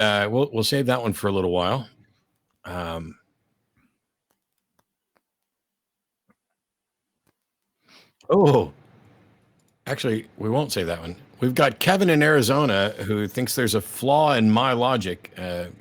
We'll save that one for a little while. Actually, we won't say that one. We've got Kevin in Arizona who thinks there's a flaw in my logic,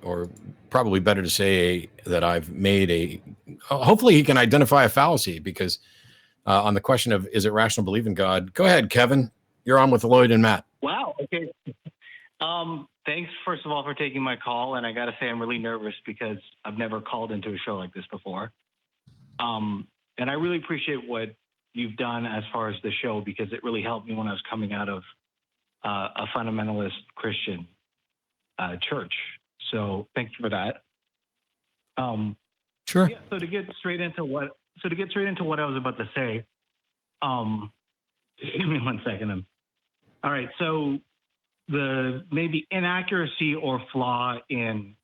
or probably better to say that I've made a. Hopefully, he can identify a fallacy because on the question of is it rational to believe in God? Go ahead, Kevin. You're on with Lloyd and Matt. Wow. Okay. Thanks, first of all, for taking my call. And I got to say, I'm really nervous because I've never called into a show like this before. And I really appreciate what you've done as far as the show, because it really helped me when I was coming out of a fundamentalist Christian church. So thank you for that. Sure. Yeah, so to get straight into what I was about to say, give me 1 second. All right. So the maybe inaccuracy or flaw in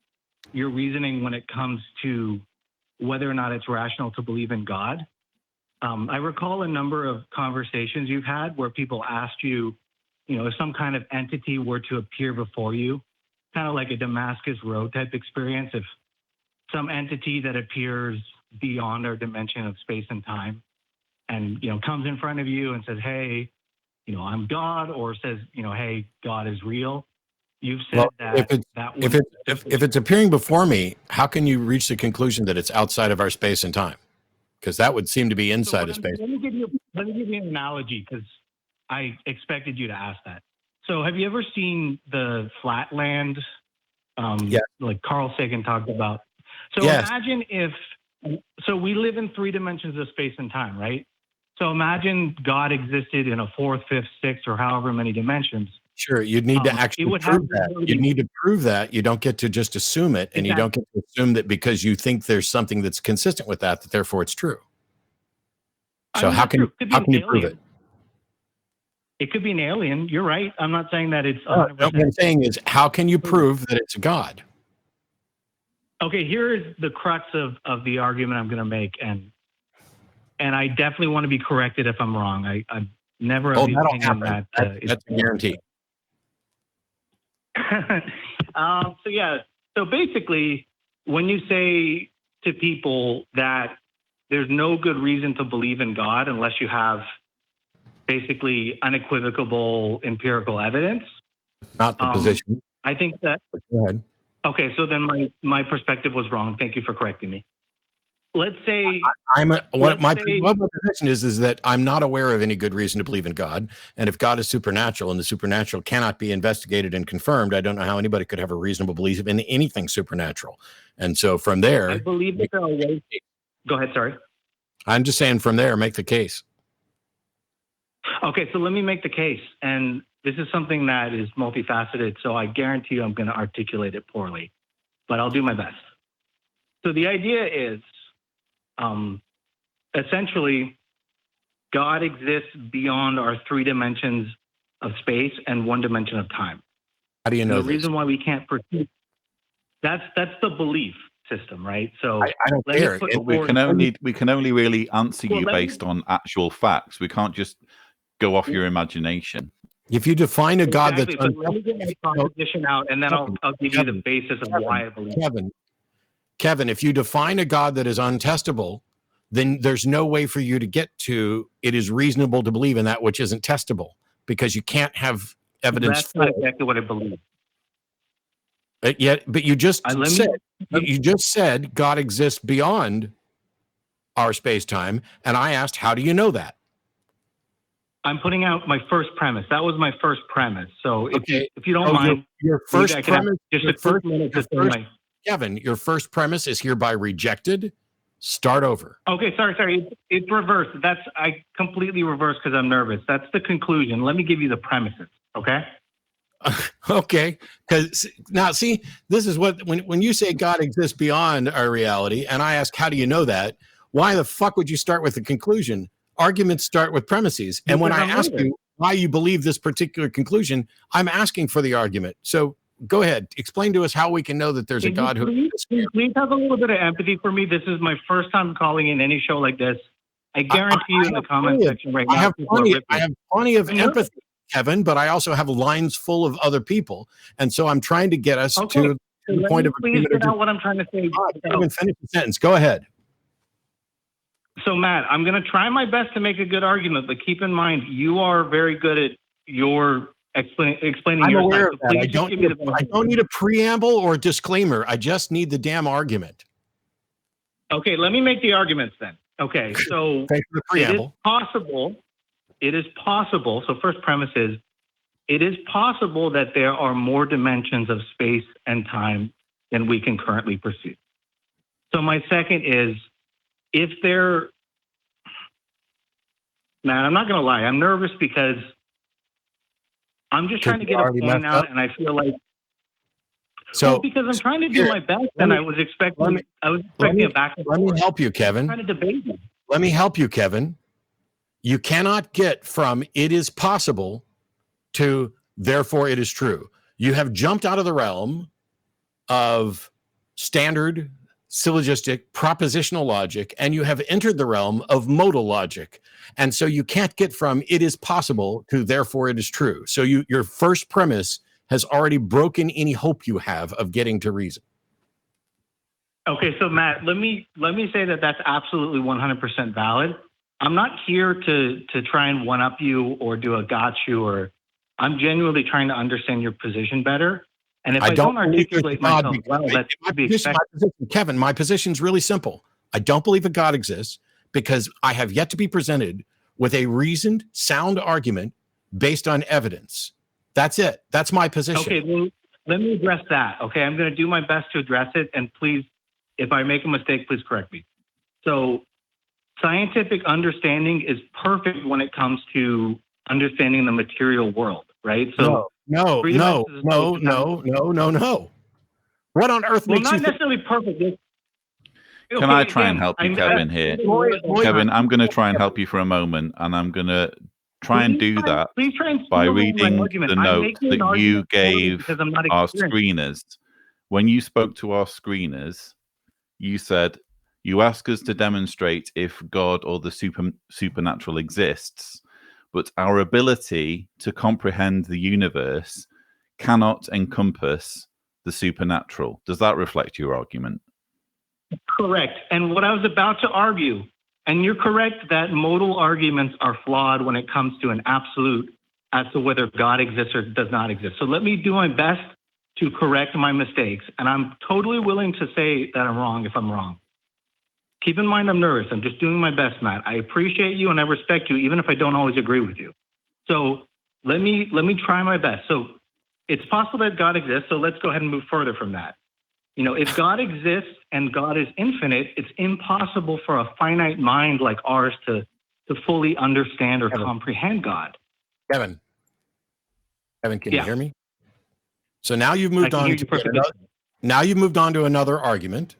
your reasoning when it comes to whether or not it's rational to believe in God. I recall a number of conversations you've had where people asked you, if some kind of entity were to appear before you, kind of like a Damascus Road type experience, if some entity that appears beyond our dimension of space and time and, comes in front of you and says, hey, I'm God, or says, hey, God is real. You've said if it's appearing before me, how can you reach the conclusion that it's outside of our space and time? Because that would seem to be inside of space. Let me give you an analogy, because I expected you to ask that. So have you ever seen the Flatland, like Carl Sagan talked about? So imagine so we live in 3 dimensions of space and time, right? So imagine God existed in a 4th, 5th, 6th, or however many dimensions. Sure, you'd need to actually prove that. You need to prove that. You don't get to just assume it, and you don't get to assume that because you think there's something that's consistent with that therefore it's true. So how can you prove it? It could be an alien. You're right. I'm not saying that it's 100%. What I'm saying is, how can you prove that it's God? Okay, here is the crux of the argument I'm going to make, and I definitely want to be corrected if I'm wrong. I never have the opinion that that's a guarantee. So basically, when you say to people that there's no good reason to believe in God unless you have basically unequivocal empirical evidence. Not the position. I think that. Go ahead. Okay, so then my perspective was wrong. Thank you for correcting me. Let's say my position is that I'm not aware of any good reason to believe in God, and if God is supernatural and the supernatural cannot be investigated and confirmed, I don't know how anybody could have a reasonable belief in anything supernatural. And so from there, I believe that there are ways. Go ahead. Sorry. I'm just saying from there, make the case. Okay, so let me make the case, and this is something that is multifaceted, so I guarantee you I'm going to articulate it poorly, but I'll do my best. So the idea is, essentially, God exists beyond our 3 dimensions of space and 1 dimension of time. How do you know the reason why we can't perceive? That's the belief system, right? So I don't care. We can only really answer you based on actual facts. We can't just go off your imagination. If you define a God that's so let me get my proposition out, and then I'll give you the basis of why I believe. Kevin, if you define a God that is untestable, then there's no way for you to get to it is reasonable to believe in that which isn't testable, because you can't have evidence. That's not exactly what I believe. But you just said God exists beyond our space-time, and I asked, how do you know that? I'm putting out my first premise. That was my first premise. So if you don't mind, your first premise, Kevin, your first premise is hereby rejected. Start over. Okay, sorry. It's reversed. I completely reversed because I'm nervous. That's the conclusion. Let me give you the premises. Okay. Okay, because now see, this is what when you say God exists beyond our reality, and I ask, how do you know that? Why the fuck would you start with the conclusion? Arguments start with premises, and when I ask you why you believe this particular conclusion, I'm asking for the argument. So go ahead, explain to us how we can know that there's a God who. Please have a little bit of empathy for me. This is my first time calling in any show like this. I guarantee you in the comment section right now. I have plenty of empathy. Kevin, but I also have lines full of other people. And so I'm trying to get us to the point of please get out what I'm trying to say. Even finish the sentence. Go ahead. So, Matt, I'm going to try my best to make a good argument, but keep in mind, you are very good at your explaining I'm your aware side. of that. I don't need a preamble or a disclaimer. I just need the damn argument. Okay, let me make the arguments then. Okay, so Thanks for the preamble. It is possible. So first premise is, it is possible that there are more dimensions of space and time than we can currently perceive. So my second is, Matt, I'm not going to lie. I'm nervous because I'm just trying to get a point out, and I feel like, because I'm trying to do my best, and I was expecting a back and forth. Let me help you, Kevin. I'm trying to debate you. Let me help you, Kevin. You cannot get from "it is possible" to "therefore it is true." You have jumped out of the realm of standard syllogistic propositional logic, and you have entered the realm of modal logic. And so you can't get from "it is possible" to "therefore it is true." So your first premise has already broken any hope you have of getting to reason. Okay, so Matt, let me say that that's absolutely 100% valid. I'm not here to try and one-up you or do a got you, or I'm genuinely trying to understand your position better. And if I don't articulate myself well, that's to be expected. Kevin, my position is really simple. I don't believe a God exists because I have yet to be presented with a reasoned, sound argument based on evidence. That's it. That's my position. Okay, well, let me address that. Okay, I'm going to do my best to address it. And please, if I make a mistake, please correct me. So scientific understanding is perfect when it comes to understanding the material world, right? So no. What on earth makes you not necessarily perfect? Can I try and help you, Kevin, here? Kevin, I'm going to try and help you for a moment, and I'm going to try and do that by reading the note that you gave our screeners. When you spoke to our screeners, you said, you ask us to demonstrate if God or the supernatural exists, but our ability to comprehend the universe cannot encompass the supernatural. Does that reflect your argument? Correct. And what I was about to argue, and you're correct that modal arguments are flawed when it comes to an absolute as to whether God exists or does not exist. So let me do my best to correct my mistakes. And I'm totally willing to say that I'm wrong if I'm wrong. Keep in mind, I'm nervous. I'm just doing my best, Matt. I appreciate you and I respect you, even if I don't always agree with you. So let me try my best. So it's possible that God exists. So let's go ahead and move further from that. You know, if God exists and God is infinite, it's impossible for a finite mind like ours to fully understand or comprehend God. Kevin, can you hear me? So now you've moved on to another argument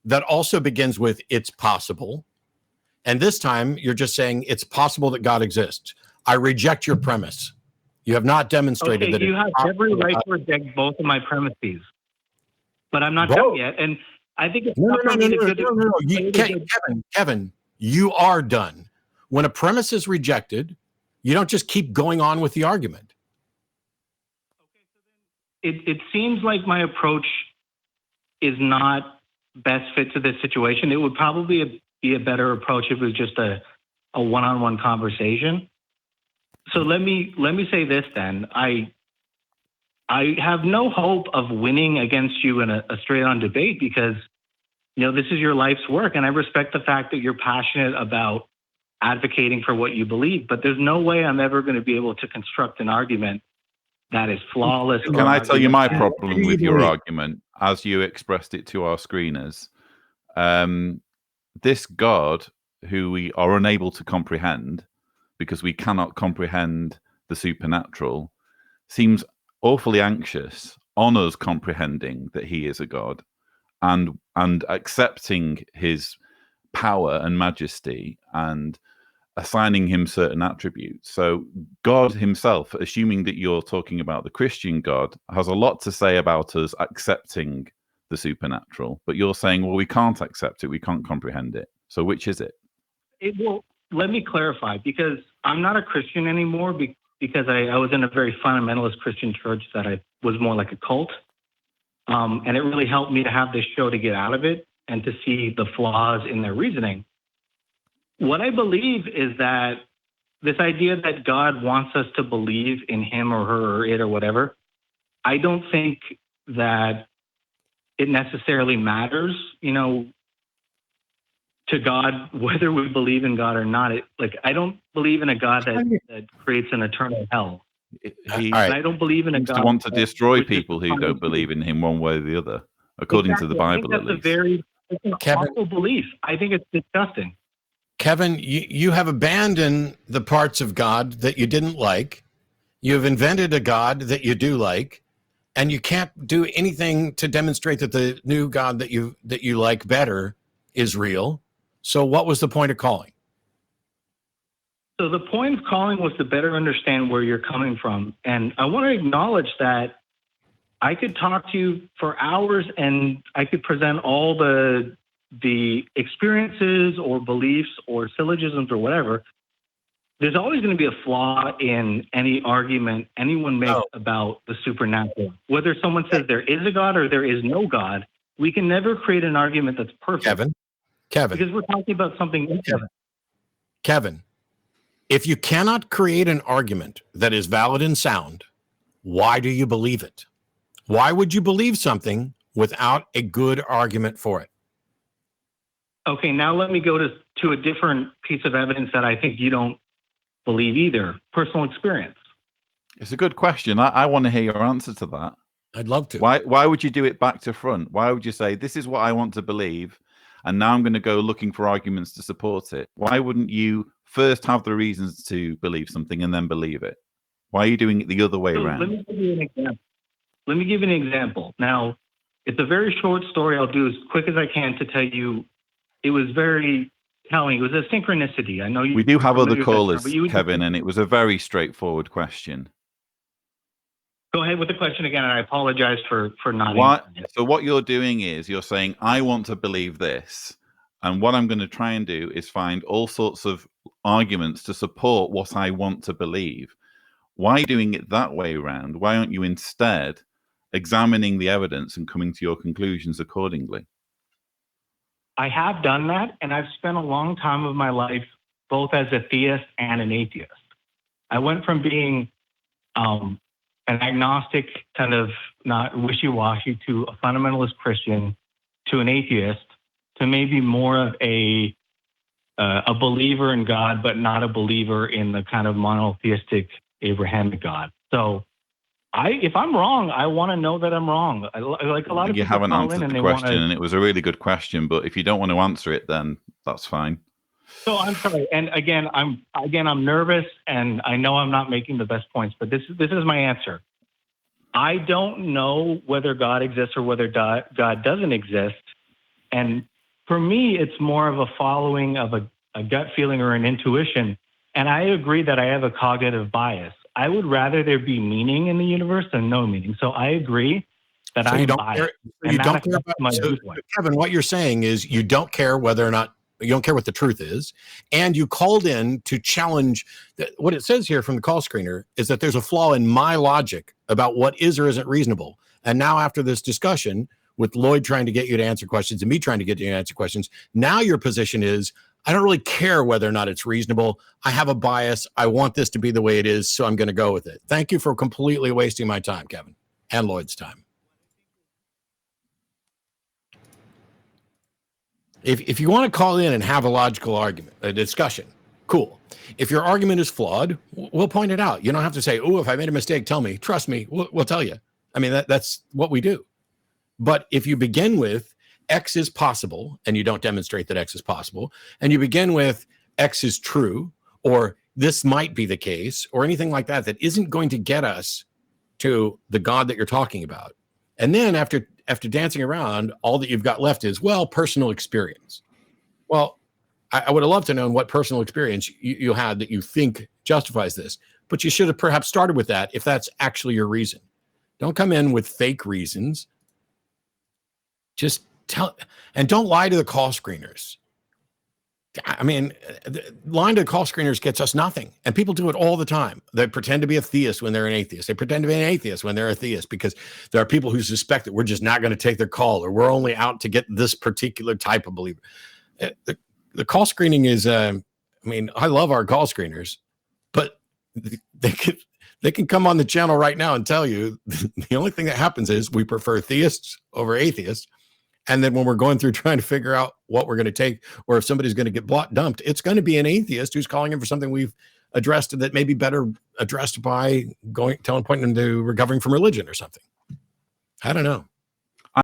that also begins with "it's possible." And this time you're just saying it's possible that God exists. I reject your premise. You have not demonstrated that you have every right to reject both of my premises. But I'm not done yet. And I think it's Kevin, you are done. When a premise is rejected, you don't just keep going on with the argument. It seems like my approach is not best fit to this situation. It would probably be a better approach if it was just a one-on-one conversation. So let me say this then. I have no hope of winning against you in a straight-on debate because, you know, this is your life's work, and I respect the fact that you're passionate about advocating for what you believe, but there's no way I'm ever going to be able to construct an argument that is flawless. Can I tell you my problem with your argument as you expressed it to our screeners? This God, who we are unable to comprehend because we cannot comprehend the supernatural, seems awfully anxious on us comprehending that he is a God and accepting his power and majesty and assigning him certain attributes. So God himself, assuming that you're talking about the Christian God, has a lot to say about us accepting the supernatural, but you're saying, well, we can't accept it, we can't comprehend it. So which is it? Well, let me clarify, because I'm not a Christian anymore because I was in a very fundamentalist Christian church that I was more like a cult. And it really helped me to have this show to get out of it and to see the flaws in their reasoning. What I believe is that this idea that God wants us to believe in him or her or it or whatever, I don't think that it necessarily matters, to God, whether we believe in God or not. I don't believe in a God that creates an eternal hell. He And I don't believe in a seems God to want to destroy which is people who don't believe in him one way or the other, according to the Exactly. I think Bible at that's least. it's an Kevin? awful belief. I think it's disgusting. Kevin, you have abandoned the parts of God that you didn't like. You've invented a God that you do like, and you can't do anything to demonstrate that the new God that you like better is real. So what was the point of calling? So the point of calling was to better understand where you're coming from. And I want to acknowledge that I could talk to you for hours and I could present all the experiences or beliefs or syllogisms or whatever. There's always going to be a flaw in any argument anyone makes about the supernatural. Whether someone says there is a God or there is no God, we can never create an argument that's perfect. Kevin, Because we're talking about something infinite. Kevin, if you cannot create an argument that is valid and sound, why do you believe it? Why would you believe something without a good argument for it? Okay, now let me go to a different piece of evidence that I think you don't believe either. Personal experience. It's a good question. I want to hear your answer to that. I'd love to. Why would you do it back to front? Why would you say, this is what I want to believe, and now I'm going to go looking for arguments to support it? Why wouldn't you first have the reasons to believe something and then believe it? Why are you doing it the other way around? Let me give you an example. Now, it's a very short story. I'll do as quick as I can to tell you it was very telling. It was a synchronicity. I know you. We do have other term, callers, but you Kevin, and it was a very straightforward question. Go ahead with the question again, and I apologize for not answering it. So what you're doing is you're saying, I want to believe this. And what I'm going to try and do is find all sorts of arguments to support what I want to believe. Why are you doing it that way around? Why aren't you instead examining the evidence and coming to your conclusions accordingly? I have done that, and I've spent a long time of my life both as a theist and an atheist. I went from being an agnostic, kind of not wishy-washy, to a fundamentalist Christian, to an atheist, to maybe more of a believer in God, but not a believer in the kind of monotheistic Abrahamic God. So if I'm wrong, I want to know that I'm wrong. Like a lot of people you haven't call answered in and the they question, want to. and it was a really good question. But if you don't want to answer it, then that's fine. So I'm sorry. And again, I'm nervous, and I know I'm not making the best points. But this is my answer. I don't know whether God exists or whether God doesn't exist. And for me, it's more of a following of a gut feeling or an intuition. And I agree that I have a cognitive bias. I would rather there be meaning in the universe than no meaning. So I agree that I'm biased. Kevin, what you're saying is you don't care whether or not, you don't care what the truth is. And you called in to challenge what it says here from the call screener is that there's a flaw in my logic about what is or isn't reasonable. And now after this discussion with Lloyd trying to get you to answer questions and me trying to get you to answer questions, now your position is, I don't really care whether or not it's reasonable. I have a bias. I want this to be the way it is, so I'm going to go with it. Thank you for completely wasting my time, Kevin, and Lloyd's time. If you want to call in and have a logical argument, a discussion, cool. If your argument is flawed, we'll point it out. You don't have to say, oh, if I made a mistake, tell me. Trust me, we'll tell you. I mean, that's what we do. But if you begin with X is possible, and you don't demonstrate that X is possible, and you begin with X is true, or this might be the case, or anything like that, that isn't going to get us to the God that you're talking about. And then after dancing around, all that you've got left is, well, personal experience. Well, I would have loved to know what personal experience you had that you think justifies this, but you should have perhaps started with that if that's actually your reason. Don't come in with fake reasons. Just tell, and don't lie to the call screeners. I mean, lying to call screeners gets us nothing. And people do it all the time. They pretend to be a theist when they're an atheist. They pretend to be an atheist when they're a theist, because there are people who suspect that we're just not going to take their call, or we're only out to get this particular type of believer. The call screening is, I mean, I love our call screeners, but they can come on the channel right now and tell you the only thing that happens is we prefer theists over atheists. And then when we're going through trying to figure out what we're going to take, or if somebody's going to get dumped, it's going to be an atheist who's calling in for something we've addressed that may be better addressed by pointing them to recovering from religion or something. I don't know.